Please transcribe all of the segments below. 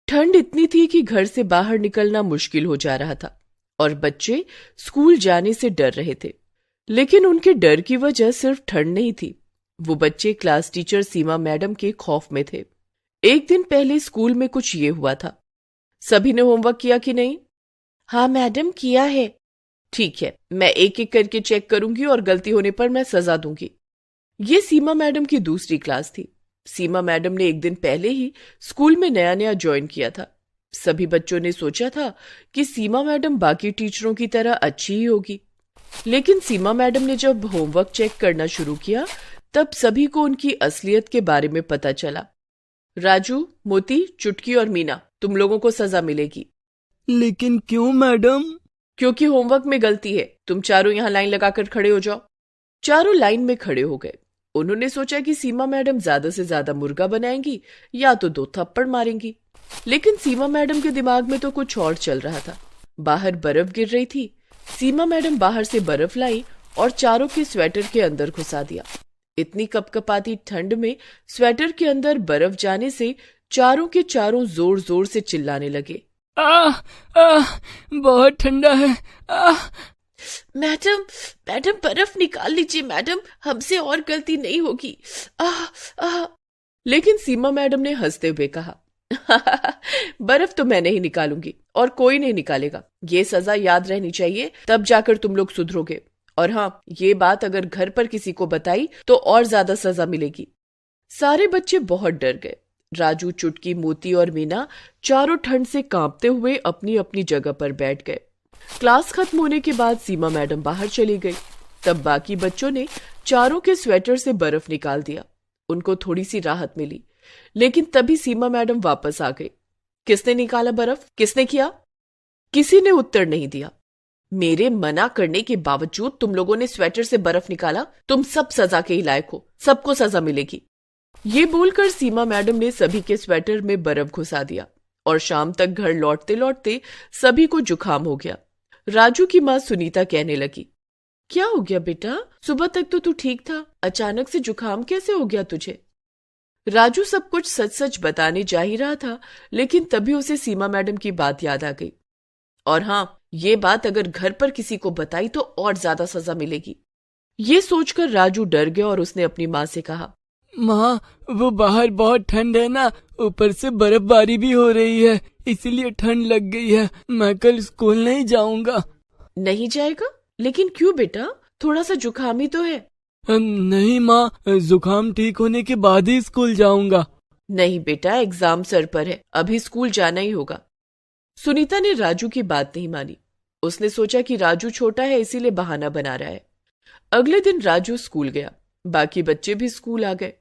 ठंड इतनी थी कि घर से बाहर निकलना मुश्किल हो जा रहा था और बच्चे स्कूल जाने से डर रहे थे। लेकिन उनके डर की वजह सिर्फ ठंड नहीं थी, वो बच्चे क्लास टीचर सीमा मैडम के खौफ में थे। एक दिन पहले स्कूल में कुछ ये हुआ था। सभी ने होमवर्क किया कि नहीं? हाँ मैडम, किया है। ठीक है, मैं एक एक करके चेक करूंगी और गलती होने पर मैं सजा दूंगी। ये सीमा मैडम की दूसरी क्लास थी। सीमा मैडम ने एक दिन पहले ही स्कूल में नया नया ज्वाइन किया था। सभी बच्चों ने सोचा था कि सीमा मैडम बाकी टीचरों की तरह अच्छी ही होगी। लेकिन सीमा मैडम ने जब होमवर्क चेक करना शुरू किया तब सभी को उनकी असलियत के बारे में पता चला। राजू, मोती, चुटकी और मीना, तुम लोगों को सजा मिलेगी। लेकिन क्यों मैडम? क्योंकि होमवर्क में गलती है। तुम चारों यहाँ लाइन लगाकर खड़े हो जाओ। चारों लाइन में खड़े हो गए। उन्होंने सोचा कि सीमा मैडम ज्यादा से ज्यादा मुर्गा बनाएंगी या तो 2 थप्पड़ मारेंगी। लेकिन सीमा मैडम के दिमाग में तो कुछ और चल रहा था। बाहर बर्फ गिर रही थी। सीमा मैडम बाहर से बर्फ लाई और चारों के स्वेटर के अंदर घुसा दिया। इतनी कपकपाती ठंड में स्वेटर के अंदर बर्फ जाने से चारों के चारों जोर जोर से चिल्लाने लगे। बहुत ठंडा है। मैडम, मैडम बर्फ निकाल लीजिए मैडम, हमसे और गलती नहीं होगी। लेकिन सीमा मैडम ने हंसते हुए कहा, बर्फ तो मैं नहीं निकालूंगी और कोई नहीं निकालेगा। ये सजा याद रहनी चाहिए, तब जाकर तुम लोग सुधरोगे। और हाँ, ये बात अगर घर पर किसी को बताई तो और ज्यादा सजा मिलेगी। सारे बच्चे बहुत डर गए। राजू, चुटकी, मोती और मीना चारों ठंड से कांपते हुए अपनी अपनी जगह पर बैठ गए। क्लास खत्म होने के बाद सीमा मैडम बाहर चली गई। तब बाकी बच्चों ने चारों के स्वेटर से बर्फ निकाल दिया। उनको थोड़ी सी राहत मिली। लेकिन तभी सीमा मैडम वापस आ गई। किसने निकाला बर्फ? किसने किया? किसी ने उत्तर नहीं दिया। मेरे मना करने के बावजूद तुम लोगों ने स्वेटर से बर्फ निकाला। तुम सब सजा के ही लायक हो, सबको सजा मिलेगी। ये बोलकर सीमा मैडम ने सभी के स्वेटर में बर्फ घुसा दिया और शाम तक घर लौटते लौटते सभी को जुकाम हो गया। राजू की माँ सुनीता कहने लगी, क्या हो गया बेटा? सुबह तक तो तू ठीक था, अचानक से जुकाम कैसे हो गया तुझे? राजू सब कुछ सच सच बताने जा ही रहा था, लेकिन तभी उसे सीमा मैडम की बात याद आ गई। और हाँ, ये बात अगर घर पर किसी को बताई तो और ज्यादा सजा मिलेगी। ये सोचकर राजू डर गया और उसने अपनी माँ से कहा, माँ, वो बाहर बहुत ठंड है ना, ऊपर से बर्फबारी भी हो रही है, इसीलिए ठंड लग गई है। मैं कल स्कूल नहीं जाऊंगा। नहीं जाएगा? लेकिन क्यों बेटा? थोड़ा सा जुकाम ही तो है। नहीं माँ, जुकाम ठीक होने के बाद ही स्कूल जाऊंगा। नहीं बेटा, एग्जाम सर पर है, अभी स्कूल जाना ही होगा। सुनीता ने राजू की बात नहीं मानी। उसने सोचा कि राजू छोटा है इसीलिए बहाना बना रहा है। अगले दिन राजू स्कूल गया। बाकी बच्चे भी स्कूल आ गए।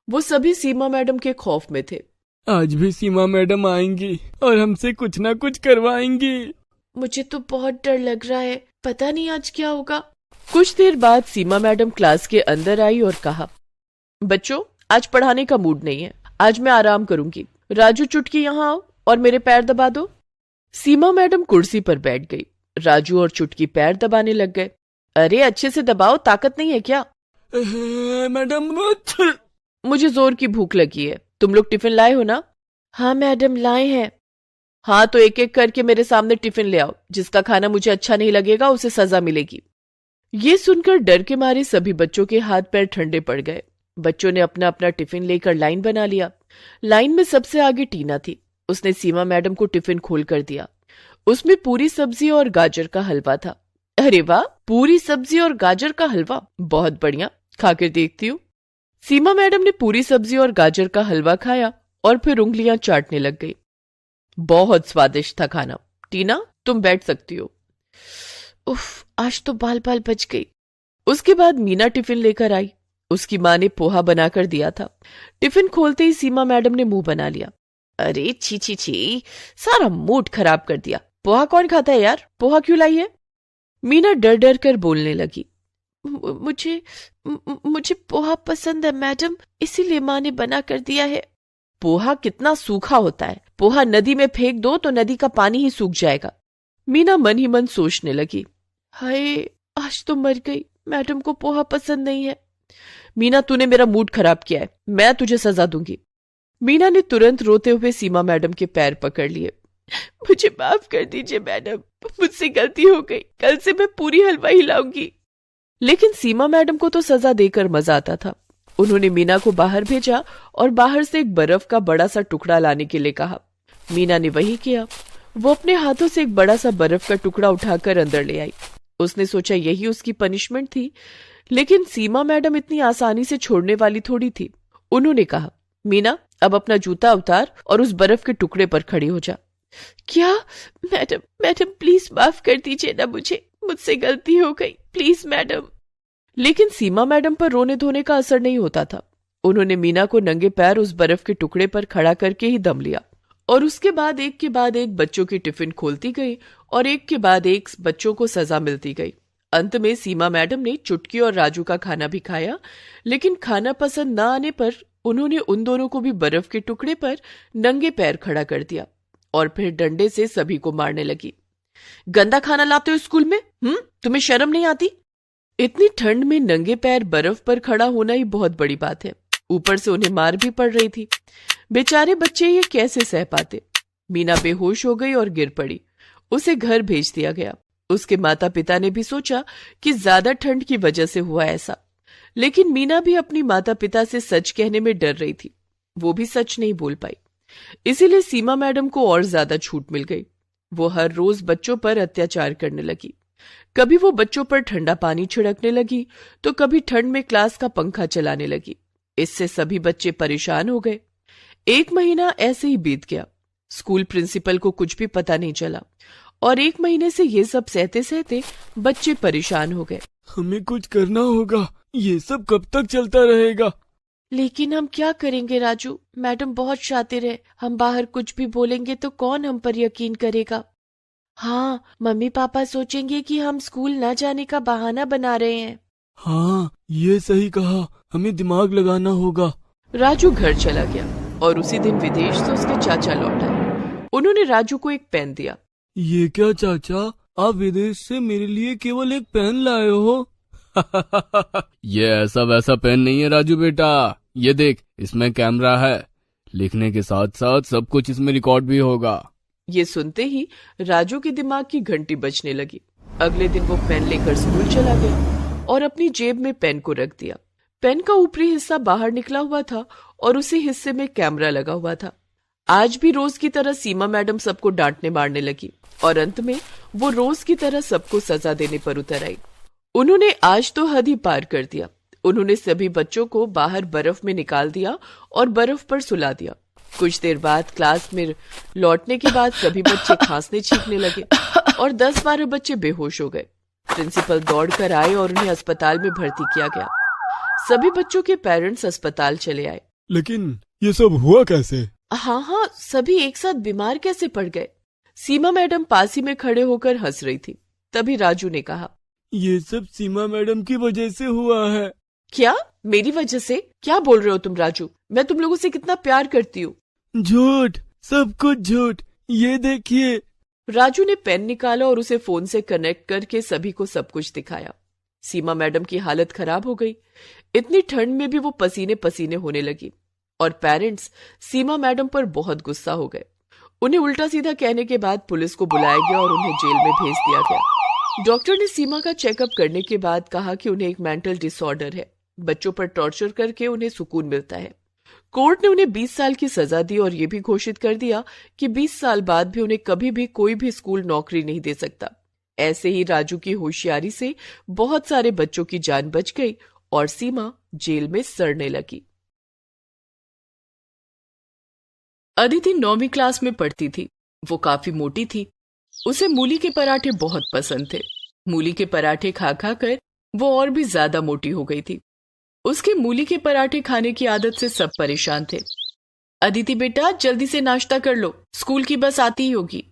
वो सभी सीमा मैडम के खौफ में थे। आज भी सीमा मैडम आएंगी और हमसे कुछ ना कुछ करवाएंगी। मुझे तो बहुत डर लग रहा है, पता नहीं आज क्या होगा। कुछ देर बाद सीमा मैडम क्लास के अंदर आई और कहा, बच्चों, आज पढ़ाने का मूड नहीं है, आज मैं आराम करूंगी। राजू, चुटकी यहाँ आओ और मेरे पैर दबा दो। सीमा मैडम कुर्सी पर बैठ गई। राजू और चुटकी पैर दबाने लग गए। अरे अच्छे से दबाओ, ताकत नहीं है क्या? मैडम, मुझे जोर की भूख लगी है। तुम लोग टिफिन लाए हो ना? हाँ मैडम, लाए हैं। हाँ, तो एक एक करके मेरे सामने टिफिन ले आओ। जिसका खाना मुझे अच्छा नहीं लगेगा उसे सजा मिलेगी। ये सुनकर डर के मारे सभी बच्चों के हाथ पैर ठंडे पड़ गए। बच्चों ने अपना अपना टिफिन लेकर लाइन बना लिया। लाइन में सबसे आगे टीना थी। उसने सीमा मैडम को टिफिन खोल कर दिया। उसमें पूरी सब्जी और गाजर का हलवा था। अरे वाह, पूरी सब्जी और गाजर का हलवा, बहुत बढ़िया, खाकर देखती हूँ। सीमा मैडम ने पूरी सब्जी और गाजर का हलवा खाया और फिर उंगलियां चाटने लग गई। बहुत स्वादिष्ट था खाना। टीना, तुम बैठ सकती हो। उफ, आज तो बाल बाल बच गई। उसके बाद मीना टिफिन लेकर आई। उसकी माँ ने पोहा बनाकर दिया था। टिफिन खोलते ही सीमा मैडम ने मुंह बना लिया। अरे छी छी छी, सारा मूड खराब कर दिया। पोहा कौन खाता है यार? पोहा क्यों लाई है? मीना डर डर कर बोलने लगी, मुझे पोहा पसंद है मैडम, इसीलिए माँ ने बना कर दिया है। पोहा कितना सूखा होता है, पोहा नदी में फेंक दो तो नदी का पानी ही सूख जाएगा। मीना मन ही मन सोचने लगी, हाय आज तो मर गई, मैडम को पोहा पसंद नहीं है। मीना, तूने मेरा मूड खराब किया है, मैं तुझे सजा दूंगी। मीना ने तुरंत रोते हुए सीमा मैडम के पैर पकड़ लिए। मुझे माफ कर दीजिए मैडम, मुझसे गलती हो गई, कल से मैं पूरी हलवा हिलाऊंगी। लेकिन सीमा मैडम को तो सजा देकर मजा आता था। उन्होंने मीना को बाहर भेजा और बाहर से एक बर्फ का बड़ा सा टुकड़ा लाने के लिए कहा। मीना ने वही किया। वो अपने हाथों से एक बड़ा सा बर्फ का टुकड़ा उठाकर अंदर ले आई। उसने सोचा यही उसकी पनिशमेंट थी, लेकिन सीमा मैडम इतनी आसानी से छोड़ने वाली थोड़ी थी। उन्होंने कहा, मीना अब अपना जूता उतार और उस बर्फ के टुकड़े पर खड़ी हो जा। क्या? मैडम प्लीज माफ कर दीजिए ना मुझसे गलती हो गई, प्लीज मैडम। लेकिन सीमा मैडम पर रोने धोने का असर नहीं होता था। उन्होंने मीना को नंगे पैर उस बर्फ के टुकड़े पर खड़ा करके ही दम लिया और उसके बाद एक के बाद एक बच्चों की टिफिन खोलती गई और एक के बाद एक बच्चों को सजा मिलती गई। अंत में सीमा मैडम ने चुटकी और राजू का खाना भी खाया, लेकिन खाना पसंद न आने पर उन्होंने उन दोनों को भी बर्फ के टुकड़े पर नंगे पैर खड़ा कर दिया और फिर डंडे से सभी को मारने लगी। गंदा खाना लाते हो स्कूल में? तुम्हें शर्म नहीं आती? इतनी ठंड में नंगे पैर बर्फ पर खड़ा होना ही बहुत बड़ी बात है। ऊपर से उन्हें मार भी पड़ रही थी। बेचारे बच्चे ये कैसे सह पाते। मीना बेहोश हो गई और गिर पड़ी। उसे घर भेज दिया गया। उसके माता पिता ने भी सोचा कि ज्यादा ठंड की वजह से हुआ ऐसा, लेकिन मीना भी अपनी माता पिता से सच कहने में डर रही थी। वो भी सच नहीं बोल पाई। इसीलिए सीमा मैडम को और ज्यादा छूट मिल गई। वो हर रोज बच्चों पर अत्याचार करने लगी। कभी वो बच्चों पर ठंडा पानी छिड़कने लगी तो कभी ठंड में क्लास का पंखा चलाने लगी। इससे सभी बच्चे परेशान हो गए। 1 महीना ऐसे ही बीत गया। स्कूल प्रिंसिपल को कुछ भी पता नहीं चला और 1 महीने से ये सब सहते सहते बच्चे परेशान हो गए। हमें कुछ करना होगा, ये सब कब तक चलता रहेगा? लेकिन हम क्या करेंगे राजू? मैडम बहुत शातिर है। हम बाहर कुछ भी बोलेंगे तो कौन हम पर यकीन करेगा? हाँ, मम्मी पापा सोचेंगे कि हम स्कूल न जाने का बहाना बना रहे हैं। हाँ, ये सही कहा, हमें दिमाग लगाना होगा। राजू घर चला गया और उसी दिन विदेश से उसके चाचा लौट आए। उन्होंने राजू को एक पेन दिया। ये क्या चाचा, आप विदेश से मेरे लिए केवल एक पेन लाए हो? ये ऐसा वैसा पेन नहीं है राजू बेटा, ये देख, इसमें कैमरा है। लिखने के साथ साथ सब कुछ इसमें रिकॉर्ड भी होगा। ये सुनते ही राजू के दिमाग की घंटी बजने लगी। अगले दिन वो पेन लेकर स्कूल चला गया और अपनी जेब में पेन को रख दिया। पेन का ऊपरी हिस्सा बाहर निकला हुआ था और उसी हिस्से में कैमरा लगा हुआ था। आज भी रोज की तरह सीमा मैडम सबको डांटने मारने लगी और अंत में वो रोज की तरह सबको सजा देने पर उतर आई। उन्होंने आज तो हद ही पार कर दिया। उन्होंने सभी बच्चों को बाहर बर्फ में निकाल दिया और बर्फ पर सुला दिया। कुछ देर बाद क्लास में लौटने के बाद सभी बच्चे खांसने छींकने लगे और 10-12 बच्चे बेहोश हो गए। प्रिंसिपल दौड़कर आए और उन्हें अस्पताल में भर्ती किया गया। सभी बच्चों के पेरेंट्स अस्पताल चले आए। लेकिन ये सब हुआ कैसे? हाँ, सभी एक साथ बीमार कैसे पड़ गए? सीमा मैडम पास ही में खड़े होकर हंस रही थी। तभी राजू ने कहा, ये सब सीमा मैडम की वजह से हुआ है। क्या? मेरी वजह से? क्या बोल रहे हो तुम राजू? मैं तुम लोगों से कितना प्यार करती हूँ। झूठ, सब कुछ झूठ। ये देखिए। राजू ने पेन निकाला और उसे फोन से कनेक्ट करके सभी को सब कुछ दिखाया। सीमा मैडम की हालत खराब हो गई। इतनी ठंड में भी वो पसीने पसीने होने लगी और पेरेंट्स सीमा मैडम पर बहुत गुस्सा हो गए। उन्हें उल्टा सीधा कहने के बाद पुलिस को बुलाया गया और उन्हें जेल में भेज दिया गया। डॉक्टर ने सीमा का चेकअप करने के बाद कहा कि उन्हें एक मेंटल डिसऑर्डर है। बच्चों पर टॉर्चर करके उन्हें सुकून मिलता है। कोर्ट ने उन्हें 20 साल की सजा दी और ये भी घोषित कर दिया कि 20 साल बाद भी उन्हें कभी भी कोई भी स्कूल नौकरी नहीं दे सकता। ऐसे ही राजू की होशियारी से बहुत सारे बच्चों की जान बच गई और सीमा जेल में सड़ने लगी। अदिति 9वीं क्लास में पढ़ती थी। वो काफी मोटी थी। उसे मूली के पराठे बहुत पसंद थे। मूली के पराठे खा खा कर वो और भी ज्यादा मोटी हो गई थी। उसके मूली के पराठे खाने की आदत से सब परेशान थे। अदिति बेटा, जल्दी से नाश्ता कर लो, स्कूल की बस आती ही होगी।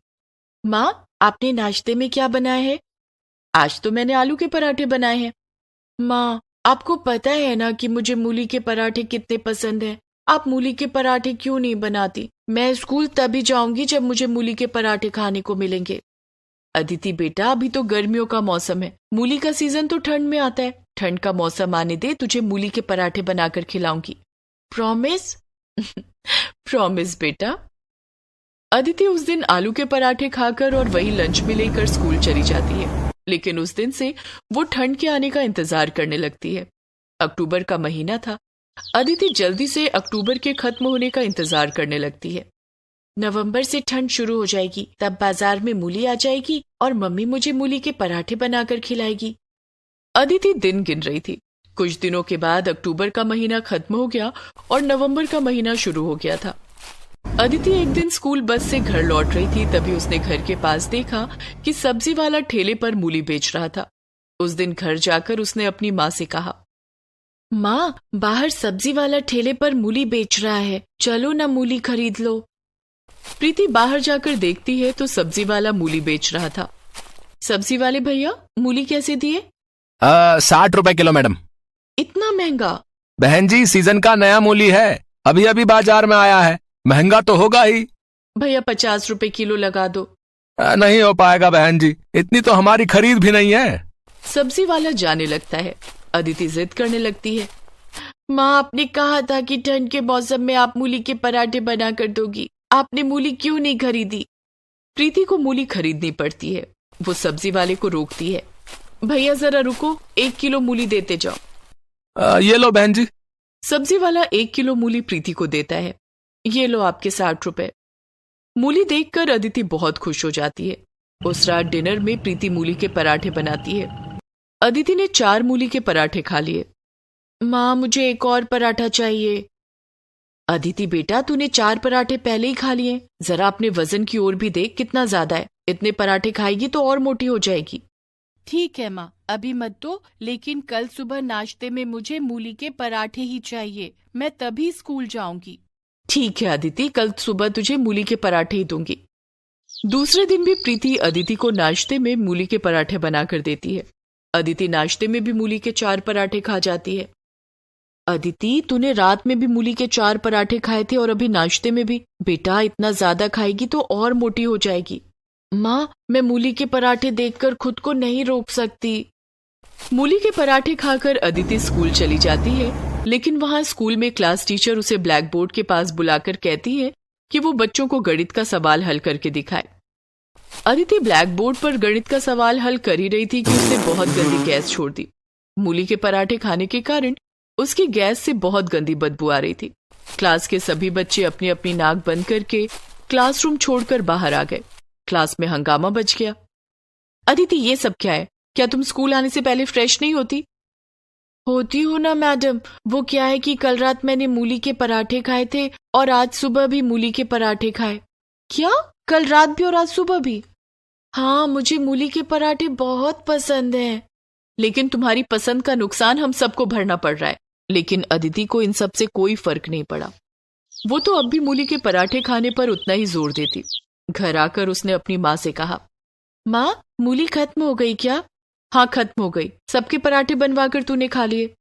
माँ, आपने नाश्ते में क्या बनाया है? आज तो मैंने आलू के पराठे बनाए हैं। माँ, आपको पता है ना कि मुझे मूली के पराठे कितने पसंद हैं। आप मूली के पराठे क्यों नहीं बनाती? मैं स्कूल तभी जाऊंगी जब मुझे मूली के पराठे खाने को मिलेंगे। अदिति बेटा, अभी तो गर्मियों का मौसम है। मूली का सीजन तो ठंड में आता है। ठंड का मौसम आने दे, तुझे मूली के पराठे बनाकर खिलाऊंगी। प्रॉमिस? प्रॉमिस बेटा। अदिति उस दिन आलू के पराठे खाकर और वही लंच में लेकर स्कूल चली जाती है, लेकिन उस दिन से वो ठंड के आने का इंतजार करने लगती है। अक्टूबर का महीना था। अदिति जल्दी से अक्टूबर के खत्म होने का इंतजार करने लगती है। नवंबर से ठंड शुरू हो जाएगी, तब बाजार में मूली आ जाएगी और मम्मी मुझे मूली के पराठे बनाकर खिलाएगी। अदिति दिन गिन रही थी। कुछ दिनों के बाद अक्टूबर का महीना खत्म हो गया और नवंबर का महीना शुरू हो गया था। अदिति एक दिन स्कूल बस से घर लौट रही थी, तभी उसने घर के पास देखा कि सब्जी वाला ठेले पर मूली बेच रहा था। उस दिन घर जाकर उसने अपनी माँ से कहा, माँ, बाहर सब्जी वाला ठेले पर मूली बेच रहा है, चलो ना मूली खरीद लो। प्रीति बाहर जाकर देखती है तो सब्जी वाला मूली बेच रहा था। सब्जी वाले भैया, मूली कैसे दिए? 60 रुपए किलो मैडम। इतना महंगा? बहन जी, सीजन का नया मूली है, अभी अभी बाजार में आया है, महंगा तो होगा ही। भैया 50 रुपए किलो लगा दो। नहीं हो पाएगा बहन जी, इतनी तो हमारी खरीद भी नहीं है। सब्जी वाला जाने लगता है। अदिति जिद करने लगती है, माँ, आपने कहा था कि ठंड के मौसम में आप मूली के पराठे बना कर दोगी, आपने मूली क्यों नहीं खरीदी? प्रीति को मूली खरीदनी पड़ती है। वो सब्जी वाले को रोकती है, भैया जरा रुको, 1 किलो मूली देते जाओ। ये लो बहन जी। सब्जी वाला 1 किलो मूली प्रीति को देता है। ये लो आपके 60 रुपए। मूली देखकर अदिति बहुत खुश हो जाती है। उस रात डिनर में प्रीति मूली के पराठे बनाती है। अदिति ने 4 मूली के पराठे खा लिए। माँ, मुझे एक और पराठा चाहिए। अदिति बेटा, तूने 4 पराठे पहले ही खा लिए, जरा अपने वजन की ओर भी देख, कितना ज्यादा है। इतने पराठे खाएगी तो और मोटी हो जाएगी। ठीक है माँ, अभी मत दो, लेकिन कल सुबह नाश्ते में मुझे मूली के पराठे ही चाहिए, मैं तभी स्कूल जाऊंगी। ठीक है अदिति, कल सुबह तुझे मूली के पराठे ही दूंगी। दूसरे दिन भी प्रीति अदिति को नाश्ते में मूली के पराठे बनाकर देती है। अदिति नाश्ते में भी मूली के 4 पराठे खा जाती है। अदिति, तूने रात में भी मूली के 4 पराठे खाए थे और अभी नाश्ते में भी। बेटा, इतना ज्यादा खाएगी तो और मोटी हो जाएगी। माँ, मैं मूली के पराठे देखकर खुद को नहीं रोक सकती। मूली के पराठे खाकर अदिति स्कूल चली जाती है, लेकिन वहां स्कूल में क्लास टीचर उसे ब्लैक बोर्ड के पास बुलाकर कहती है कि वो बच्चों को गणित का सवाल हल करके दिखाए। अदिति ब्लैक बोर्ड पर गणित का सवाल हल कर ही रही थी कि उसने बहुत गंदी गैस छोड़ दी। मूली के पराठे खाने के कारण उसकी गैस से बहुत गंदी बदबू आ रही थी। क्लास के सभी बच्चे अपनी अपनी नाक बंद करके क्लासरूम छोड़कर बाहर आ गए। क्लास में हंगामा बच गया। अदिति, ये सब क्या है? क्या तुम स्कूल आने से पहले फ्रेश नहीं होती? होती हो ना मैडम, वो क्या है कि कल रात मैंने मूली के पराठे खाए थे और आज सुबह भी मूली के पराठे खाए। क्या? कल रात भी और आज सुबह भी? हाँ, मुझे मूली के पराठे बहुत पसंद हैं। लेकिन तुम्हारी पसंद का नुकसान हम सबको भरना पड़ रहा है। लेकिन अदिति को इन सब से कोई फर्क नहीं पड़ा। वो तो अब भी मूली के पराठे खाने पर उतना ही जोर देती। घर आकर उसने अपनी माँ से कहा, माँ, मूली खत्म हो गई क्या? हाँ, खत्म हो गई, सबके पराठे बनवाकर तूने खा लिए।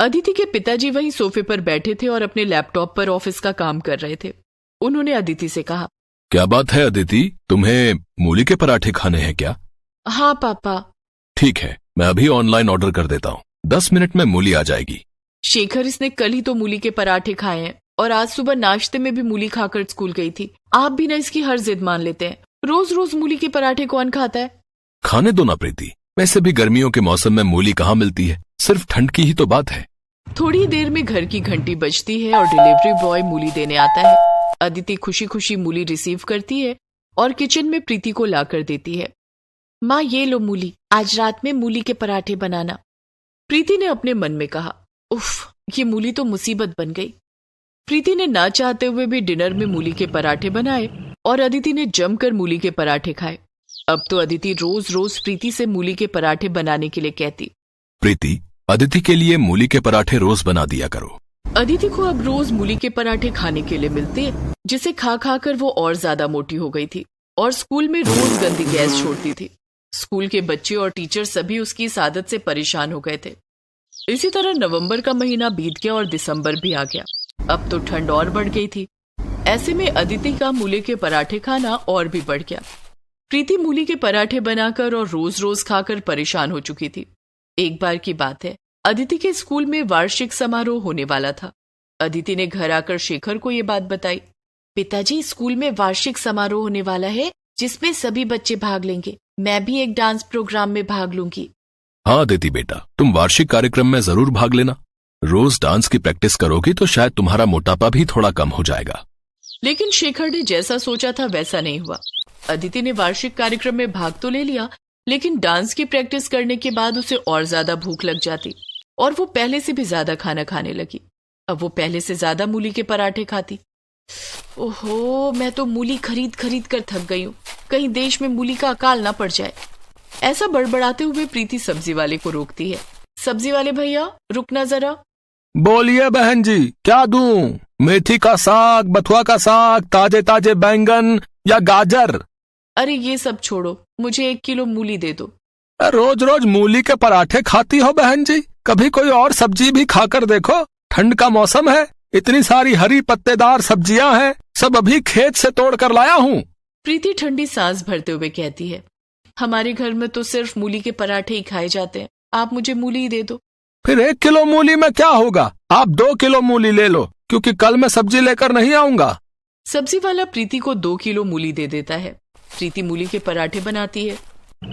अदिति के पिताजी वहीं सोफे पर बैठे थे और अपने लैपटॉप पर ऑफिस का काम कर रहे थे। उन्होंने अदिति से कहा, क्या बात है अदिति, तुम्हें मूली के पराठे खाने हैं क्या? हाँ पापा। ठीक है, मैं अभी ऑनलाइन ऑर्डर कर देता हूँ, 10 मिनट में मूली आ जाएगी। शेखर, इसने कल ही तो मूली के पराठे खाए हैं और आज सुबह नाश्ते में भी मूली खाकर स्कूल गई थी। आप भी ना इसकी हर जिद मान लेते हैं। रोज रोज मूली के पराठे कौन खाता है? खाने दो ना प्रीति, वैसे भी गर्मियों के मौसम में मूली कहाँ मिलती है, सिर्फ ठंड की ही तो बात है। थोड़ी देर में घर की घंटी बजती है और डिलीवरी बॉय मूली देने आता है। अदिति खुशी खुशी मूली रिसीव करती है और किचन में प्रीति को लाकर देती है। माँ, ये लो मूली, आज रात में मूली के पराठे बनाना। प्रीति ने अपने मन में कहा, उफ, ये मूली तो मुसीबत बन गई। प्रीति ने ना चाहते हुए भी डिनर में मूली के पराठे बनाए और अदिति ने जमकर मूली के पराठे खाए। अब तो अदिति रोज रोज प्रीति से मूली के पराठे बनाने के लिए कहती, प्रीति, अदिति के लिए मूली के पराठे रोज बना दिया करो। अदिति को अब रोज मूली के पराठे खाने के लिए मिलते, जिसे खा खा कर वो और ज्यादा मोटी हो गई थी और स्कूल में रोज गंदी गैस छोड़ती थी। स्कूल के बच्चे और टीचर सभी उसकी इस आदत से परेशान हो गए थे। इसी तरह नवंबर का महीना बीत गया और दिसंबर भी आ गया। अब तो ठंड और बढ़ गई थी। ऐसे में अदिति का मूली के पराठे खाना और भी बढ़ गया। प्रीति मूली के पराठे बनाकर और रोज रोज खाकर परेशान हो चुकी थी। एक बार की बात है, अदिति के स्कूल में वार्षिक समारोह होने वाला था। अदिति ने घर आकर शेखर को ये बात बताई। पिताजी, स्कूल में वार्षिक समारोह होने वाला है जिसमें सभी बच्चे भाग लेंगे। मैं भी एक डांस प्रोग्राम में भाग लूंगी। हाँ अदिति बेटा, तुम वार्षिक कार्यक्रम में जरूर भाग लेना। रोज डांस की प्रैक्टिस करोगी तो शायद तुम्हारा मोटापा भी थोड़ा कम हो जाएगा। लेकिन शेखर ने जैसा सोचा था वैसा नहीं हुआ। अदिति ने वार्षिक कार्यक्रम में भाग तो ले लिया, लेकिन डांस की प्रैक्टिस करने के बाद उसे और ज्यादा भूख लग जाती और वो पहले से भी ज्यादा खाना खाने लगी। अब वो पहले से ज्यादा मूली के पराठे खाती। ओहो, मैं तो मूली खरीद खरीद कर थक गई हूँ। कहीं देश में मूली का अकाल ना पड़ जाए। ऐसा बड़बड़ाते हुए प्रीति सब्जी वाले को रोकती है। सब्जी वाले भैया, रुकना जरा। बोलिए बहन जी, क्या दूं? मेथी का साग, बथुआ का साग, ताजे ताजे बैंगन या गाजर? अरे ये सब छोड़ो, मुझे 1 किलो मूली दे दो। रोज रोज मूली के पराठे खाती हो बहन जी? कभी कोई और सब्जी भी खाकर देखो। ठंड का मौसम है, इतनी सारी हरी पत्तेदार सब्जियां हैं, सब अभी खेत से तोड़ कर लाया हूँ। प्रीति ठंडी सांस भरते हुए कहती है, हमारे घर में तो सिर्फ मूली के पराठे ही खाए जाते हैं। आप मुझे मूली ही दे दो। फिर 1 किलो मूली में क्या होगा? आप 2 किलो मूली ले लो, क्योंकि कल मैं सब्जी लेकर नहीं आऊंगा। सब्जी वाला प्रीति को 2 किलो मूली दे देता है। प्रीति मूली के पराठे बनाती है।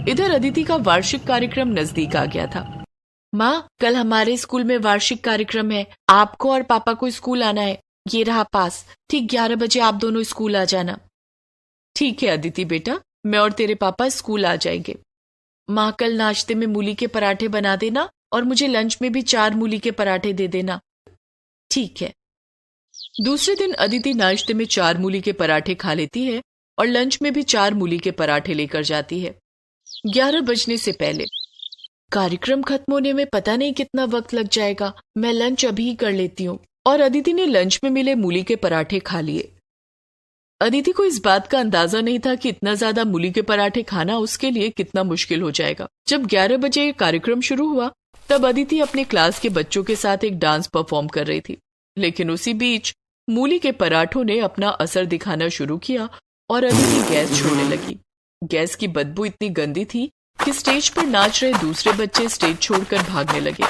इधर अदिति का वार्षिक कार्यक्रम नजदीक आ गया था। माँ, कल हमारे स्कूल में वार्षिक कार्यक्रम है। आपको और पापा को स्कूल आना है। ये रहा पास। ठीक 11 बजे आप दोनों स्कूल आ जाना। ठीक है अदिति बेटा, मैं और तेरे पापा स्कूल आ जाएंगे। माँ, कल नाश्ते में मूली के पराठे बना देना और मुझे लंच में भी 4 मूली के पराठे दे देना। ठीक है। दूसरे दिन अदिति नाश्ते में 4 मूली के पराठे खा लेती है और लंच में भी 4 मूली के पराठे लेकर जाती है 11 बजने से पहले। कार्यक्रम खत्म होने में पता नहीं कितना वक्त लग जाएगा। मैं लंच अभी ही कर लेती हूँ। और अदिति ने लंच में मिले मूली के पराठे खा लिए। अदिति को इस बात का अंदाजा नहीं था कि इतना ज्यादा मूली के पराठे खाना उसके लिए कितना मुश्किल हो जाएगा। जब 11 बजे कार्यक्रम शुरू हुआ तब अदिति अपने क्लास के बच्चों के साथ एक डांस परफॉर्म कर रही थी। लेकिन उसी बीच मूली के पराठों ने अपना असर दिखाना शुरू किया और अदिति गैस छोड़ने लगी। गैस की बदबू इतनी गंदी थी कि स्टेज पर नाच रहे दूसरे बच्चे स्टेज छोड़कर भागने लगे।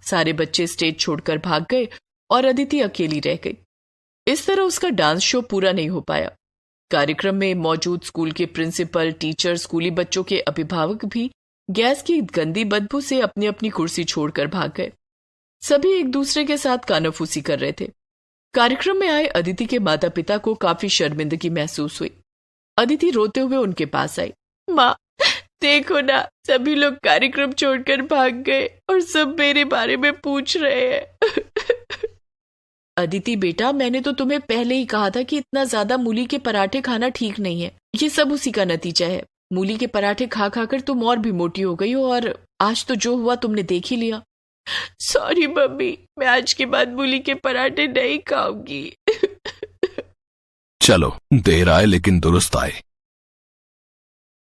सारे बच्चे स्टेज छोड़कर भाग गए और अदिति अकेली रह गई। इस तरह उसका डांस शो पूरा नहीं हो पाया। कार्यक्रम में मौजूद स्कूल के प्रिंसिपल, टीचर, स्कूली बच्चों के अभिभावक भी गैस की गंदी बदबू से अपनी अपनी कुर्सी छोड़कर भाग गए। सभी एक दूसरे के साथ कानाफूसी कर रहे थे। कार्यक्रम में आए अदिति के माता पिता को काफी शर्मिंदगी महसूस हुई। अदिति रोते हुए उनके पास आई। माँ, देखो ना, सभी लोग कार्यक्रम छोड़कर भाग गए और सब मेरे बारे में पूछ रहे हैं। अदिति बेटा, मैंने तो तुम्हें पहले ही कहा था कि इतना ज्यादा मूली के पराठे खाना ठीक नहीं है। ये सब उसी का नतीजा है। मूली के पराठे खा खाकर तुम और भी मोटी हो गई हो और आज तो जो हुआ तुमने देख ही लिया। सॉरी मम्मी, मैं आज के बाद मूली के पराठे नहीं खाऊंगी। चलो, देर आए लेकिन दुरुस्त आए।